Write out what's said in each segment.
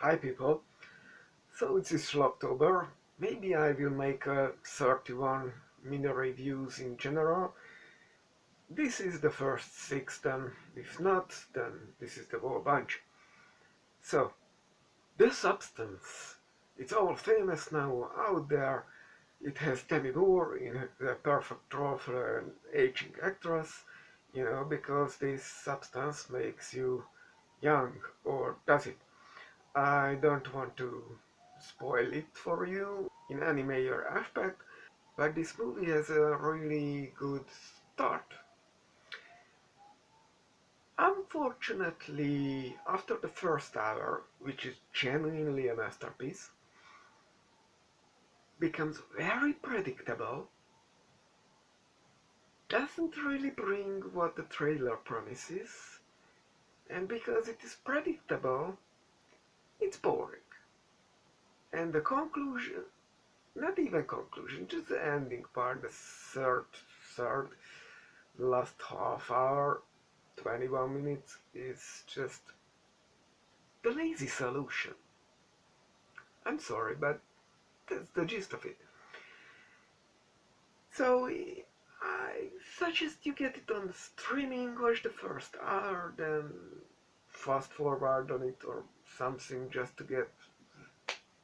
Hi people, so it's Shlocktober. Maybe I will make a 31 mini reviews in general. This is the first six, then if not, then this is the whole bunch. So, the substance, it's all famous now out there. It has Demi Moore in the perfect role for an aging actress, because this substance makes you young, or does it? I don't want to spoil it for you in any major aspect, but this movie has a really good start. Unfortunately, after the first hour, which is genuinely a masterpiece, becomes very predictable, doesn't really bring what the trailer promises, and because it is predictable, it's boring. And the conclusion, not even conclusion, just the ending part, the third, last half hour, 21 minutes, is just the lazy solution. I'm sorry, but that's the gist of it. So I suggest you get it on streaming, watch the first hour, then fast forward on it or something just to get,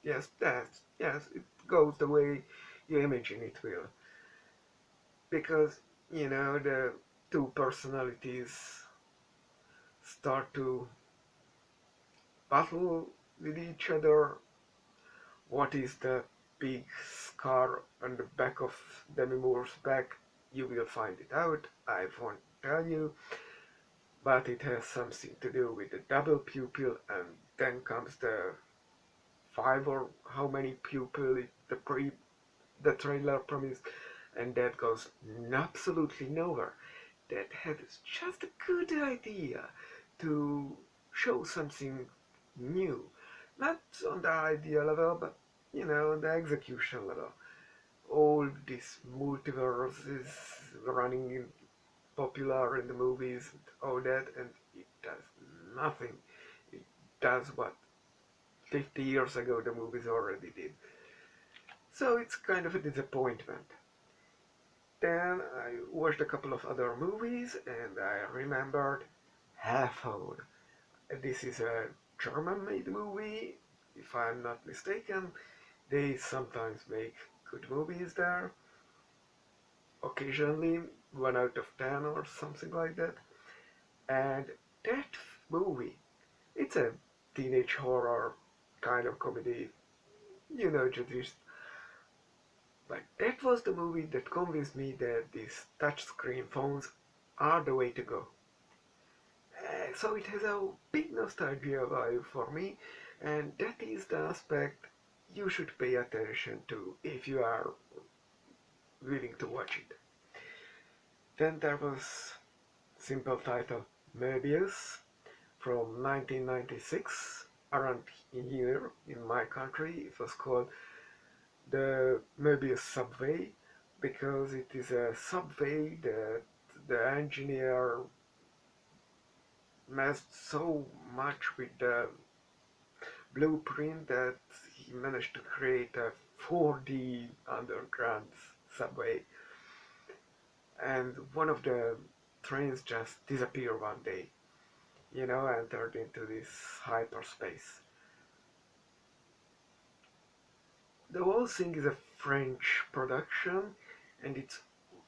yes, it goes the way you imagine it will. Because, the two personalities start to battle with each other. What is the big scar on the back of Demi Moore's back? You will find it out. I won't tell you. But it has something to do with the double pupil, and then comes the five or how many pupil the trailer promised, and that goes absolutely nowhere. That had just a good idea to show something new. Not on the idea level, but on the execution level. All this multiverse is running in popular in the movies and all that, and it does nothing. It does what 50 years ago the movies already did. So it's kind of a disappointment. Then I watched a couple of other movies and I remembered Half Hole. This is a German-made movie, if I'm not mistaken. They sometimes make good movies there, occasionally 1 out of 10 or something like that. And that movie, it's a teenage horror kind of comedy, just but that was the movie that convinced me that these touchscreen phones are the way to go. So it has a big nostalgia value for me, and that is the aspect you should pay attention to if you are willing to watch it. Then there was simple title Möbius from 1996, around here in my country. It was called the Möbius subway because it is a subway that the engineer messed so much with the blueprint that he managed to create a 4D underground subway, and one of the trains just disappeared one day, entered into this hyperspace. The whole thing is a French production, and it's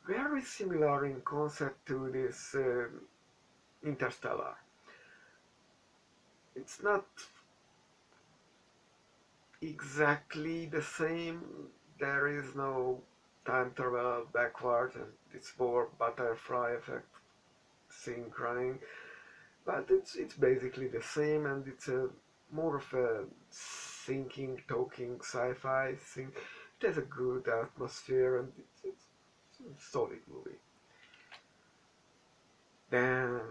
very similar in concept to this Interstellar. It's not exactly the same. There is no time travel backwards, and it's more butterfly effect thing running. But it's basically the same, and it's a more of a thinking, talking sci-fi thing. It has a good atmosphere, and it's a solid movie. Then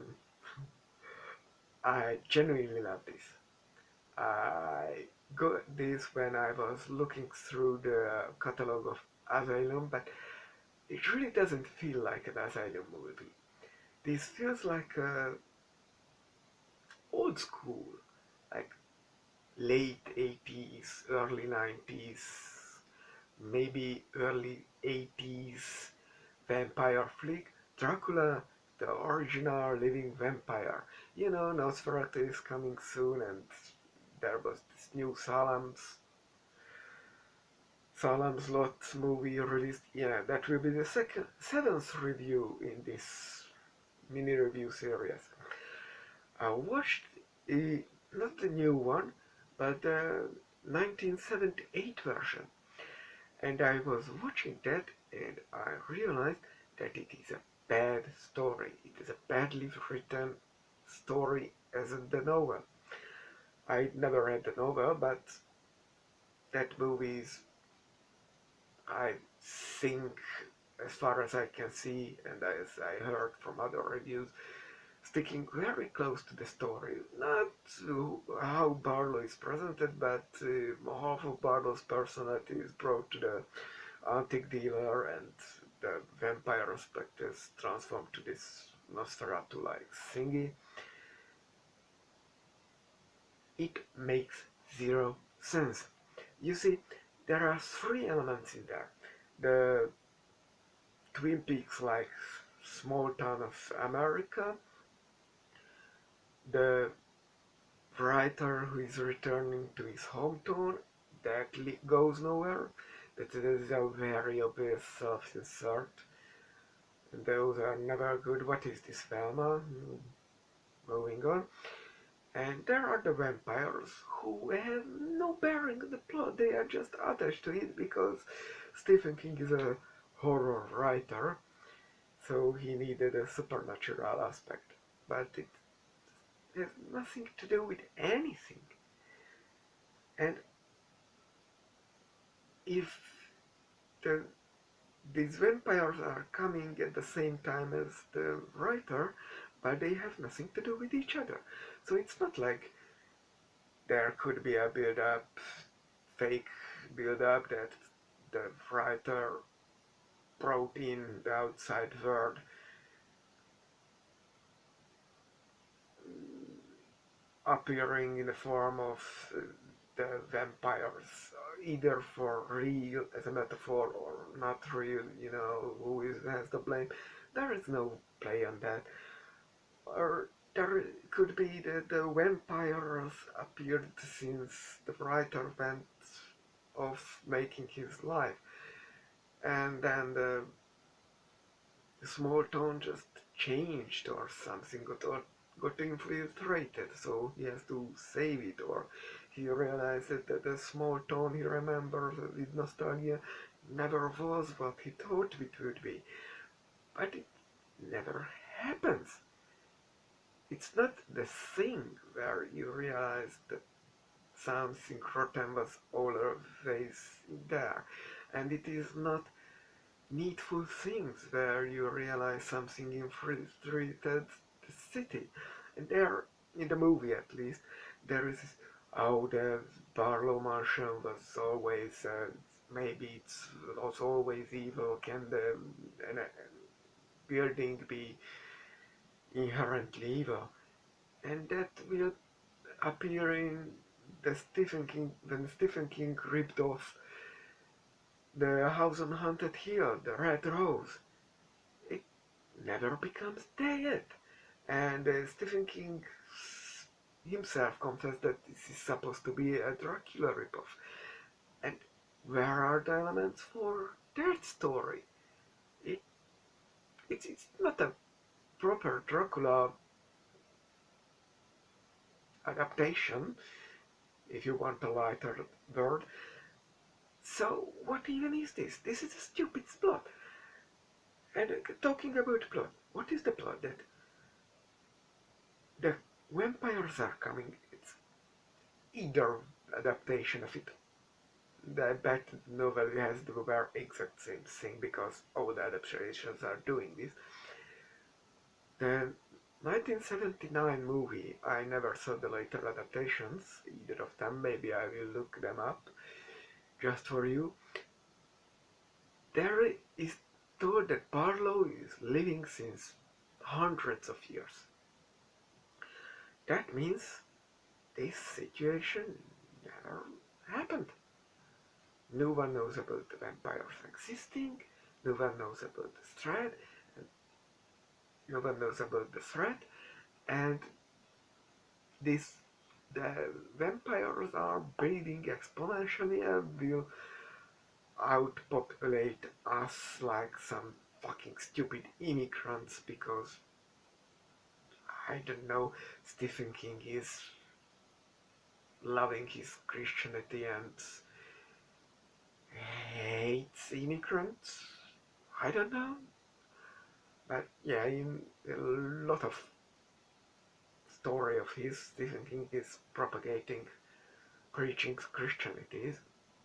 I genuinely love this. I got this when I was looking through the catalog of Asylum, but it really doesn't feel like an Asylum movie. This feels like a old school, like late 80s, early 90s, maybe early 80s vampire flick, Dracula, the original living vampire. You know, Nosferatu is coming soon, and there was this new Salem's Lot movie released. Yeah, that will be the seventh review in this mini review series. I watched not the new one, but the 1978 version, and I was watching that, and I realized that it is a bad story. It is a badly written story as in the novel. I never read the novel, but that movie is, I think, as far as I can see, and as I heard from other reviews, sticking very close to the story. Not how Barlow is presented, but half of Barlow's personality is brought to the antique dealer, and the vampire aspect is transformed to this Nosferatu-like thingy. It makes zero sense. You see, there are three elements in there. The Twin Peaks-like small town of America, the writer who is returning to his hometown that goes nowhere. That is a very obvious self-insert. Those are never good. What is this, Velma? Moving on. And there are the vampires who have no bearing on the plot. They are just attached to it because Stephen King is a horror writer, so he needed a supernatural aspect. But it has nothing to do with anything. And if these vampires are coming at the same time as the writer, but they have nothing to do with each other. So it's not like there could be a build-up, fake build-up that the writer brought in the outside world appearing in the form of the vampires, either for real as a metaphor or not real, who has the blame. There is no play on that. Or there could be that the vampires appeared since the writer went off making his life, and then the small town just changed or something, got infiltrated, so he has to save it, or he realized that the small town he remembers with nostalgia never was what he thought it would be. But it never happens. It's not the thing where you realize that something rotten was always there, and it is not needful things where you realize something infiltrated the city. And there, in the movie at least, there is the Barlow Mansion was always, maybe it was always evil. Can the building be inherently evil? And that will appear in the Stephen King, when Stephen King ripped off the House on Haunted Hill, the Red Rose. It never becomes dead. And Stephen King himself confessed that this is supposed to be a Dracula ripoff. And where are the elements for that story? It's not a proper Dracula adaptation, if you want a lighter word. So what even is this? This is a stupid plot. And talking about plot, what is the plot? That the vampires are coming. It's either adaptation of it. The Bat novel has the very exact same thing because all the adaptations are doing this. The 1979 movie, I never saw the later adaptations, either of them. Maybe I will look them up just for you. There is told that Barlow is living since hundreds of years. That means this situation never happened. No one knows about the vampires existing, no one knows about the threat, no one knows about the threat, and this the vampires are breeding exponentially and will outpopulate us like some fucking stupid immigrants because I don't know, Stephen King is loving his Christianity and hates immigrants. I don't know. But yeah, in a lot of story of his, Stephen King is propagating, preaching Christianity,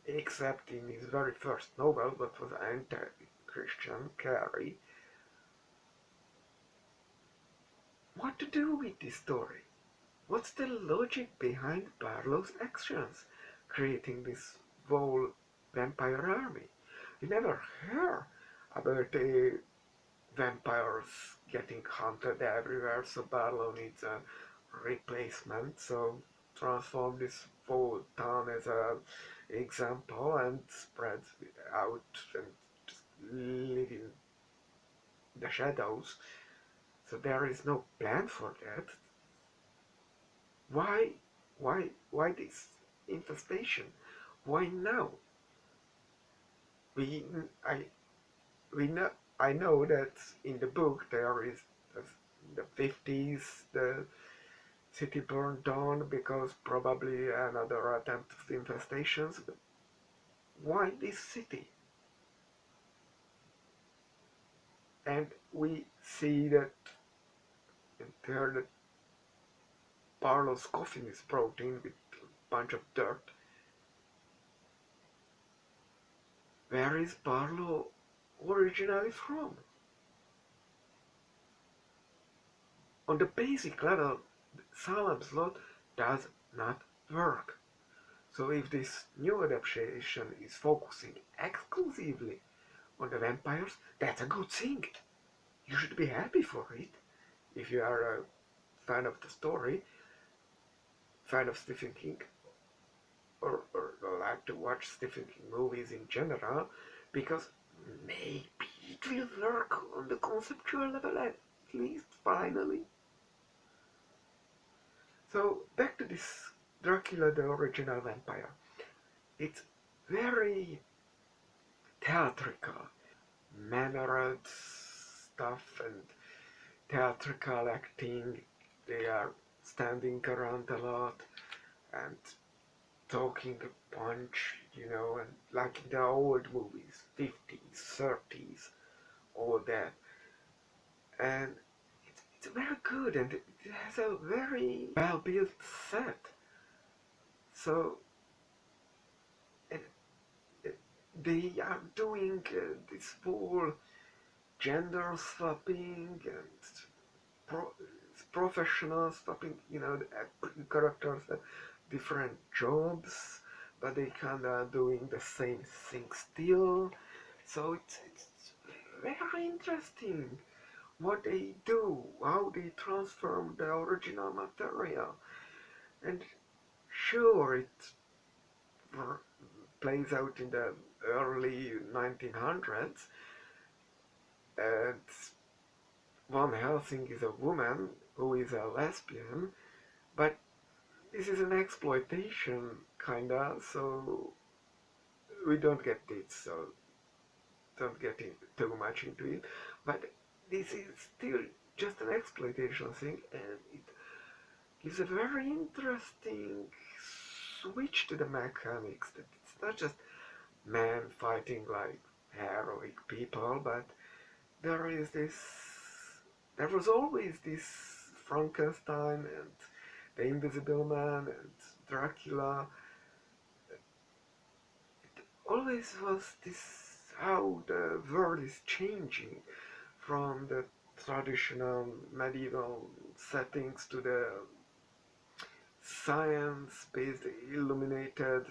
except in his very first novel, that was anti-Christian, Carrie. What to do with this story? What's the logic behind Barlow's actions, creating this whole vampire army? You never hear about the vampires getting hunted everywhere, so Barlow needs a replacement, so transform this whole town as a example and spread out and just live in the shadows. So there is no plan for that. Why, why this infestation? Why now? We, I, we know. I know that in the book there is in the 50s the city burned down because probably another attempt of infestations. But why this city? And we see that there that Barlow's coffin is brought in with a bunch of dirt. Where is Barlow originally from? On the basic level, Salem's Lot does not work. So if this new adaptation is focusing exclusively on the vampires, that's a good thing. You should be happy for it. If you are a fan of the story, fan of Stephen King, or like to watch Stephen King movies in general, because maybe it will work on the conceptual level at least finally. So back to this Dracula the original vampire. It's very theatrical, mannered stuff and theatrical acting. They are standing around a lot and talking a bunch, and like in the old movies, 50s, 30s, all that. And it's very good and it has a very well built set. So they are doing this whole gender swapping and professional swapping, the characters have different jobs, but they kind of doing the same thing still. So it's very interesting what they do, how they transform the original material. And sure, it plays out in the early 1900s, and Van Helsing is a woman who is a lesbian, but this is an exploitation, kinda, so we don't get it, so don't get too much into it, but this is still just an exploitation thing, and it gives a very interesting switch to the mechanics, that it's not just men fighting like heroic people, but there was always this Frankenstein and the Invisible Man and Dracula. It always was this, how the world is changing from the traditional medieval settings to the science-based, illuminated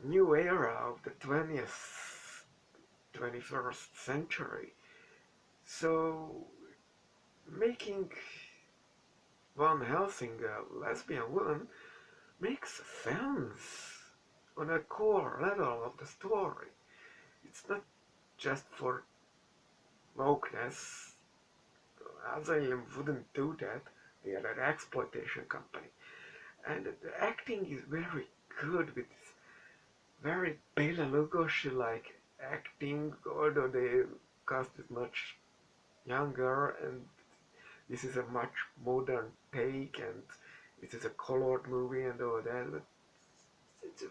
new era of the 21st century. So making Van Helsing, a lesbian woman, makes sense on a core level of the story. It's not just for wokeness. Asylum wouldn't do that. They are an exploitation company. And the acting is very good with this very Bela Lugosi-like acting, although the cast is much younger and this is a much modern take and it is a colored movie and all that. But it's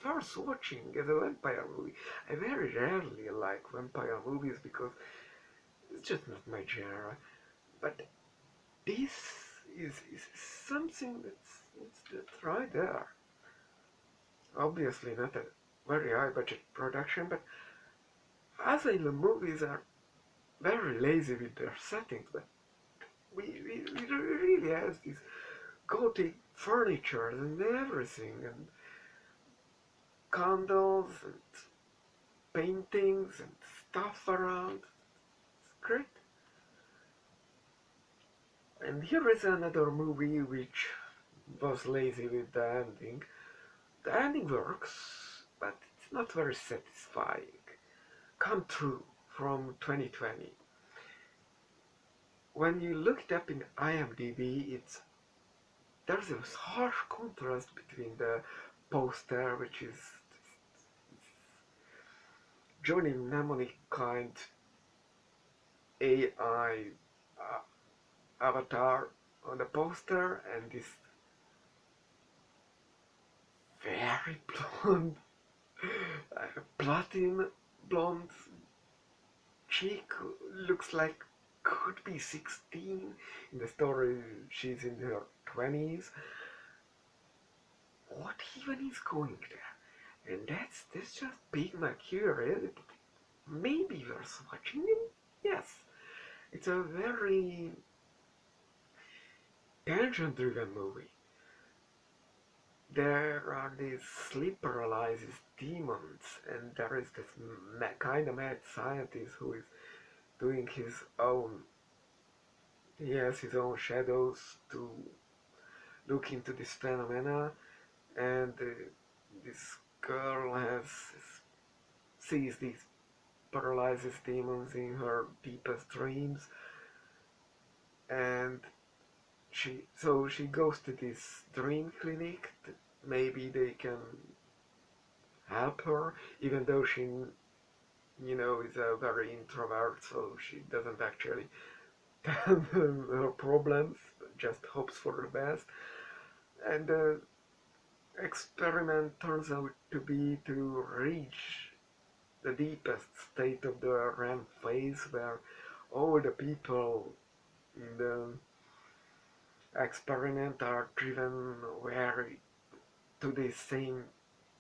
worth watching as a vampire movie. I very rarely like vampire movies because it's just not my genre. But this is something that's right there. Obviously not a very high budget production, but asylum movies are very lazy with their settings, but we really have these gothic furniture and everything, and candles and paintings and stuff around. It's great. And here is another movie which was lazy with the ending. The ending works, but it's not very satisfying. Come True from 2020. When you look it up in IMDb, there's a harsh contrast between the poster, which is Johnny Mnemonic kind AI avatar on the poster, and this very blonde, platinum blonde chick looks like could be 16. In the story, she's in her 20s. What even is going there? And that's just piqued my curiosity. Maybe worth watching it? Yes. It's a very tension-driven movie. There are these sleep paralysis demons, and there is this kind of mad scientist who is doing his own. He has his own shadows to look into this phenomena, and this girl sees these paralysis demons in her deepest dreams, and she goes to this dream clinic that maybe they can help her, even though she is a very introvert, so she doesn't actually tell them her problems, just hopes for the best. And the experiment turns out to be to reach the deepest state of the REM phase, where all the people in the experiment are driven very to the same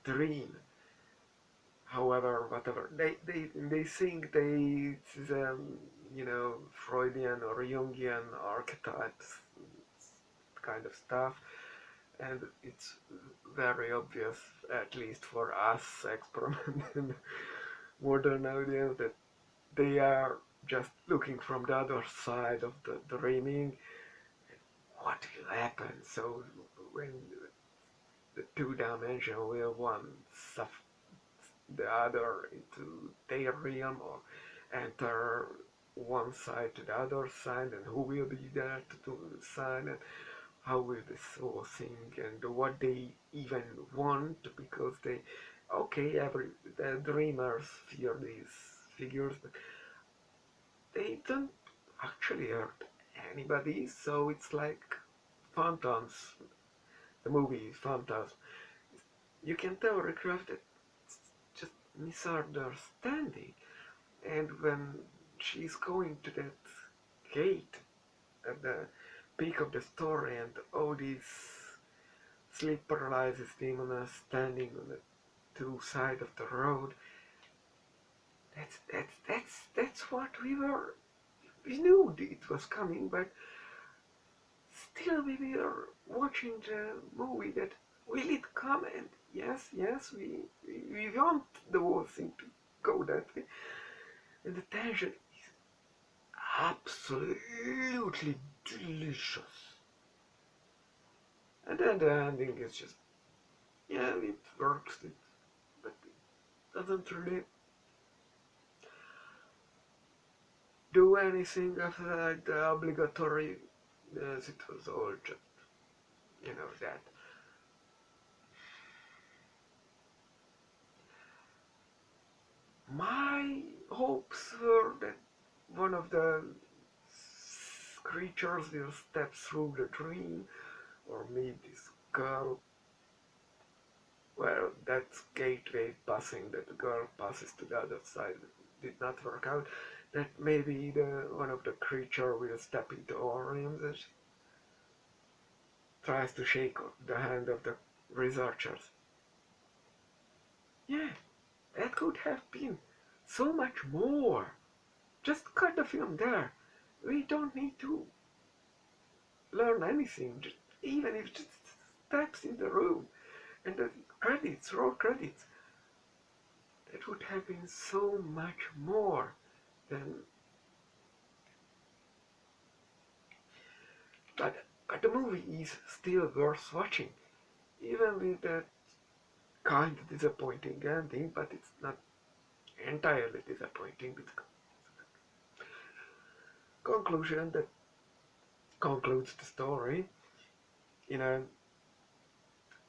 dream. However, whatever they think it's Freudian or Jungian archetypes kind of stuff, and it's very obvious, at least for us experimenting modern audience, that they are just looking from the other side of the dreaming. What will happen? So when the two-dimension will one suff the other into their realm, or enter one side to the other side, and who will be there to do the side, and how will this whole thing, and what they even want, because the dreamers fear these figures, but they don't actually hurt anybody, so it's like Phantoms, the movie Phantoms. You can tell Recraft that it's just misunderstanding, and when she's going to that gate at the peak of the story, and all these sleep paralysis demons standing on the two sides of the road, that's what we knew it was coming, but still we were watching the movie that will it come, and yes, we want the whole thing to go that way, and the tension is absolutely delicious. And then the ending is just, yeah, it works, but it doesn't really do anything after the obligatory. Yes, it was all just, that. My hopes were that one of the creatures will step through the dream or meet this girl. Well, that gateway passing that the girl passes to the other side did not work out. That maybe one of the creature will step into our realms and tries to shake the hand of the researchers. Yeah, that could have been so much more. Just cut the film there. We don't need to learn anything, even if it just steps in the room and the credits, roll credits. That would have been so much more than. But the movie is still worth watching, even with that kind of disappointing ending. But it's not entirely disappointing. It's a conclusion that concludes the story in an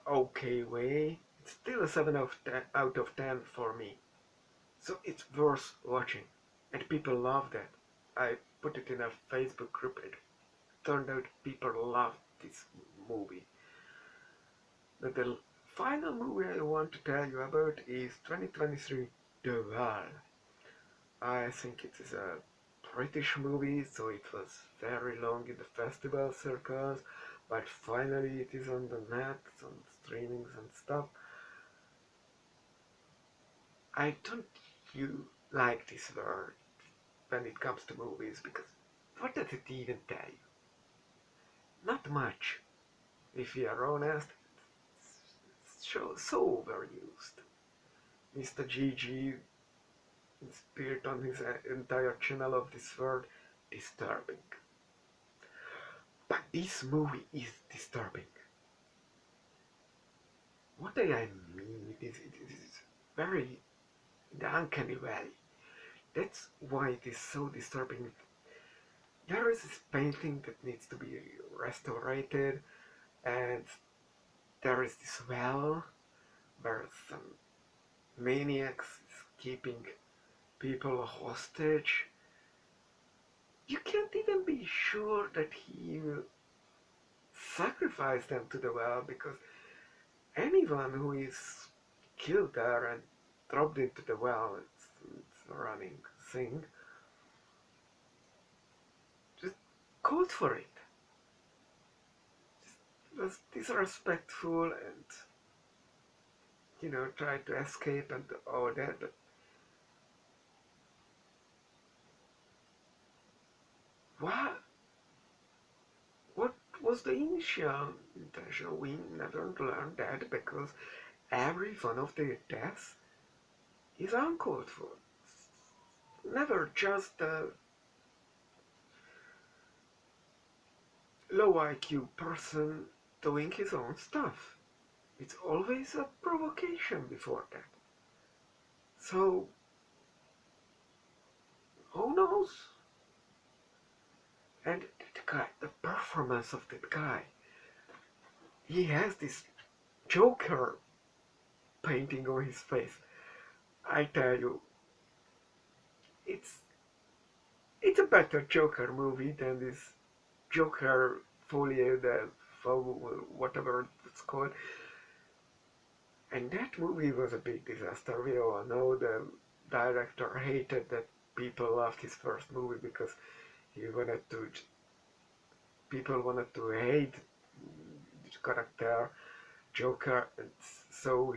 okay way. It's still a 7 out of 10 for me. So it's worth watching. And people love that. I put it in a Facebook group. It turned out people love this movie. But the final movie I want to tell you about is 2023 The Wall. I think it is a British movie, so it was very long in the festival circles, but finally it is on the net, on streamings and stuff. I don't you like this word when it comes to movies, because what does it even tell you? Not much. If we are honest, it's so overused. Mr. GG spirit on his entire channel of this word, disturbing. But this movie is disturbing. What do I mean? It is very in the uncanny valley. That's why it is so disturbing. There is this painting that needs to be restored, and there is this well where some maniacs is keeping people hostage. You can't even be sure that he will sacrifice them to the well, because anyone who is killed there and dropped into the well, it's a running thing, just called for it. Just was disrespectful and, tried to escape and all that, but what was the initial intention? We never learned that, because every one of the deaths is uncalled for. Never just a low IQ person doing his own stuff. It's always a provocation before that. So, who knows? And that guy, the performance of that guy, he has this Joker painting on his face. I tell you, it's a better Joker movie than this Joker Folie de whatever it's called. And that movie was a big disaster. We all know the director hated that people loved his first movie, because people wanted to hate the character Joker, and so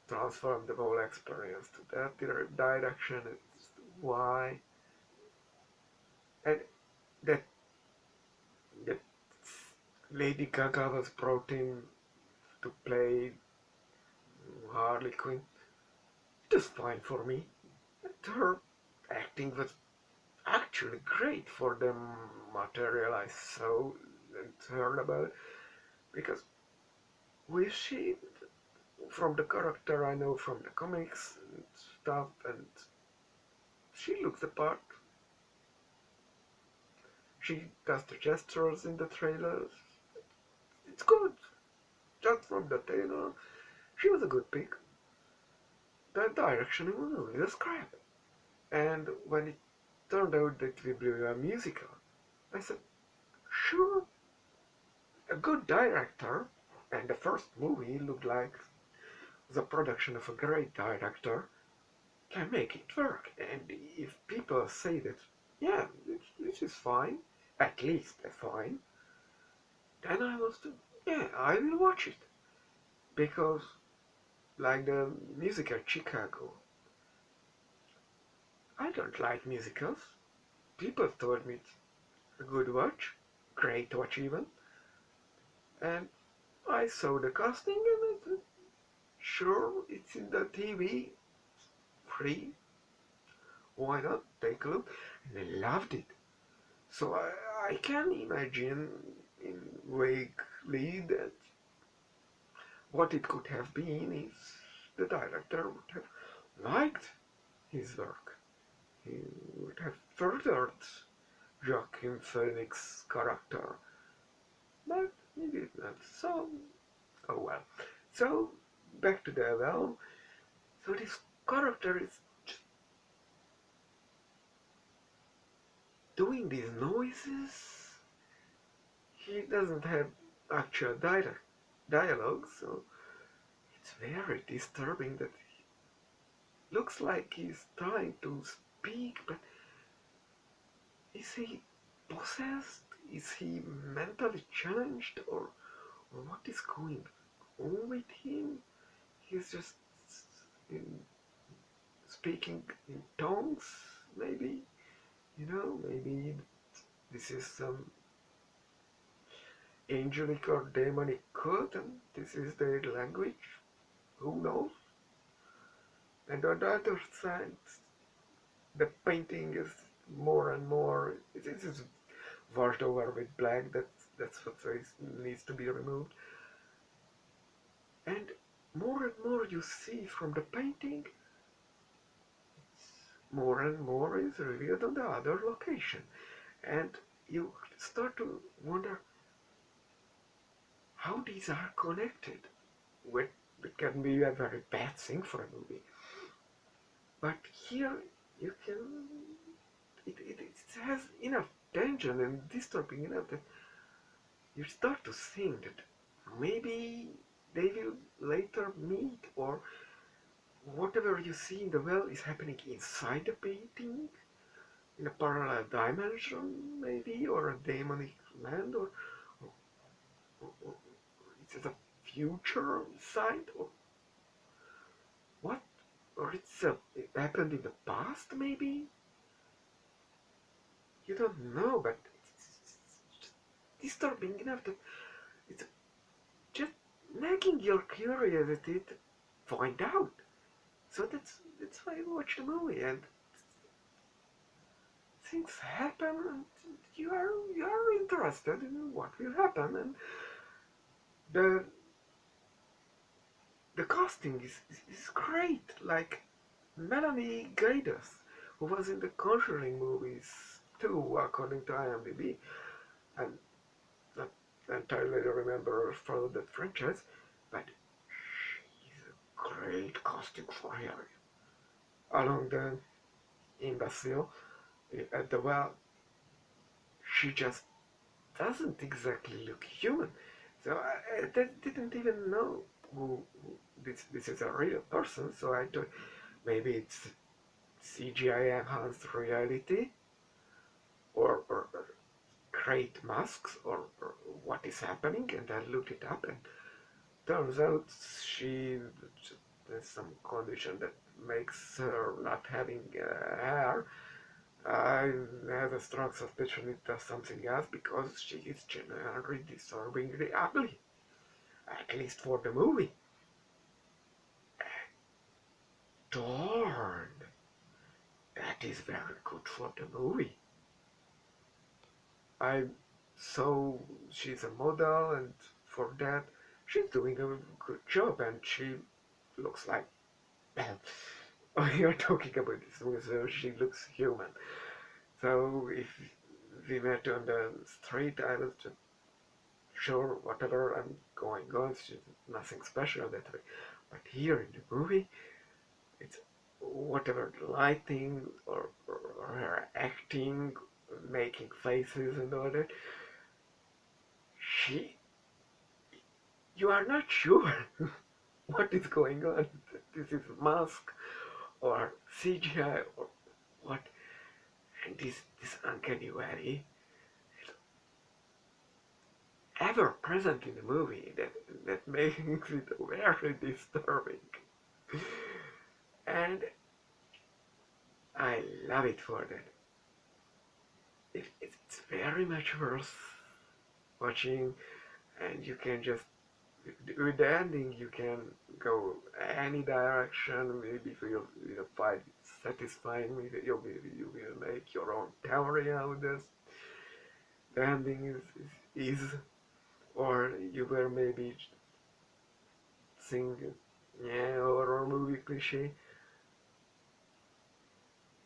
transformed the whole experience to that direction. It's why, and that that Lady Gaga was brought in to play Harley Quinn. It was fine for me. And her acting was actually great for the material I saw and heard about. because she, from the character I know from the comics and stuff, and she looks the part. She does the gestures in the trailers. It's good. Just from the trailer, she was a good pick. The direction in the movie was crap. And when it turned out that it would be a musical, I said, sure, a good director, and the first movie looked like the production of a great director, can make it work. And if people say that, yeah, this is fine, at least fine, then I was, yeah, I will watch it. Because, like the musical Chicago, I don't like musicals. People told me it's a good watch, great watch even, and I saw the casting and I said, sure, it's in the TV, free, why not take a look? And I loved it. So I can imagine in vaguely that what it could have been is the director would have liked his work. He would have furthered Joaquin Phoenix's character, but he did not. So, oh well. So, back to the well. So this character is just doing these noises. He doesn't have actual dialogue, so it's very disturbing that he looks like he's trying to speak, but is he possessed? Is he mentally challenged? Or what is going on with him? He's just in, speaking in tongues, maybe? Maybe this is some angelic or demonic code, and this is their language. Who knows? And on the other side, the painting is more and more. It is washed over with black. That's what needs to be removed. And more you see from the painting, more and more is revealed on the other location, and you start to wonder how these are connected. It can be a very bad thing for a movie, but here you can. It has enough tension and disturbing enough that you start to think that maybe they will later meet, or whatever you see in the well is happening inside the painting, in a parallel dimension, maybe, or a demonic land, or it's a future side, or what? Or it happened in the past, maybe? You don't know, but it's just disturbing enough that it's just making your curiosity to find out. So that's why I watch the movie, and things happen, and you are interested in what will happen, and the casting is great. Like Melanie Gaidas, who was in the Conjuring movies too, according to IMDb, and not entirely remember for that franchise, but she's a great casting for her. Along the imbecile at the well, she just doesn't exactly look human. So I didn't even know who this is a real person. So I thought maybe it's CGI enhanced reality, or great masks, or what is happening. And I looked it up, and turns out she there's some condition that makes her not having hair. I have a strong suspicion it does something else, because she is genuinely disturbingly ugly. At least for the movie. Darn! That is very good for the movie. I saw she's a model, and for that, she's doing a good job, and she looks like, well, you're talking about this movie, so she looks human. So if we met on the street, I was just sure whatever I'm going on, she's nothing special that way. But here in the movie, it's whatever the lighting or her acting, making faces and all that. She, you are not sure what is going on. This is mask or CGI or what. And this uncanny valley is ever present in the movie that makes it very disturbing. And I love it for that. It's very much worth watching, and you can just, with the ending, you can go any direction. Maybe if you find it satisfying, you will make your own theory out of this. The ending is or you were maybe think, yeah, horror movie cliche.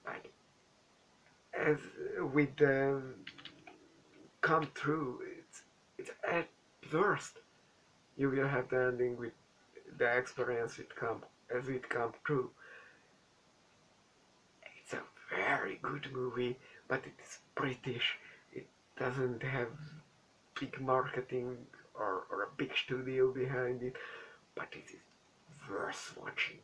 But as with the come true, it's at worst you will have the ending with the experience as it come true. It's a very good movie, but it is British. It doesn't have big marketing or a big studio behind it, but it is worth watching.